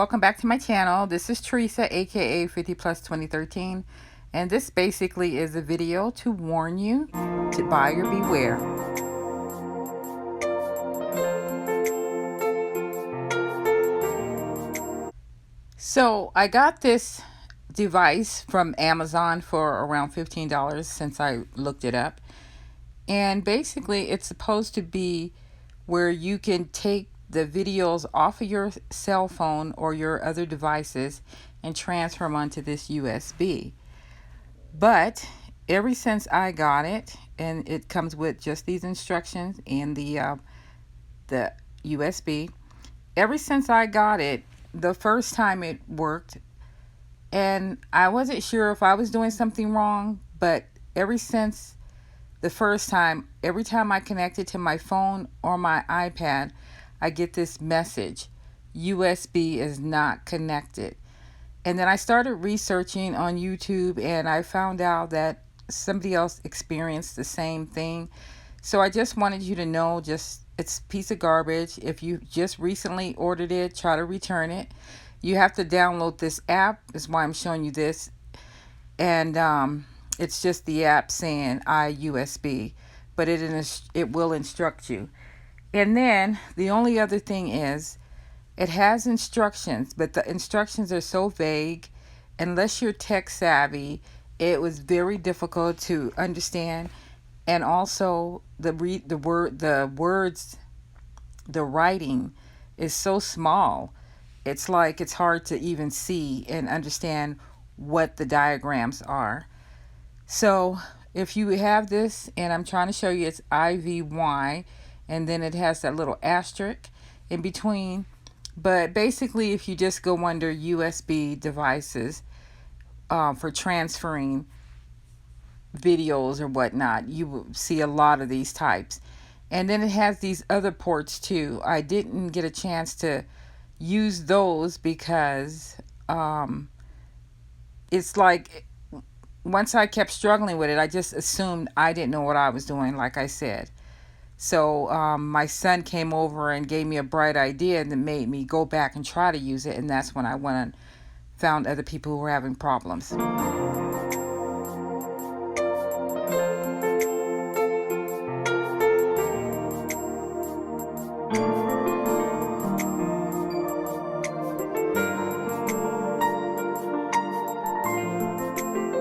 welcome back to my channel. This is Teresa, aka 50 Plus 2013, and this basically is a video to warn you to buyer beware. So I got this device from Amazon for around $15 since I looked it up, and basically it's supposed to be where you can take the videos off of your cell phone or your other devices and transfer them onto this USB. But ever since I got it, and it comes with just these instructions and the USB, ever since I got it, the first time it worked, and I wasn't sure if I was doing something wrong, but ever since the first time, every time I connect it to my phone or my iPad, I get this message, USB is not connected. And then I started researching on YouTube, and I found out that somebody else experienced the same thing. So I just wanted you to know, it's a piece of garbage. If you just recently ordered it, try to return it. You have to download this app, is why I'm showing you this. And it's just the app saying IUSB, but it will instruct you. And then the only other thing is, it has instructions, but the instructions are so vague. Unless you're tech savvy, it was very difficult to understand. And also the words, the writing is so small. It's like it's hard to even see and understand what the diagrams are. So if you have this, and I'm trying to show you, it's IVY, and then it has that little asterisk in between. But basically, if you just go under USB devices for transferring videos or whatnot, you will see a lot of these types. And then it has these other ports too. I didn't get a chance to use those because it's like, once I kept struggling with it, I just assumed I didn't know what I was doing, like I said. So my son came over and gave me a bright idea that made me go back and try to use it. And that's when I went and found other people who were having problems.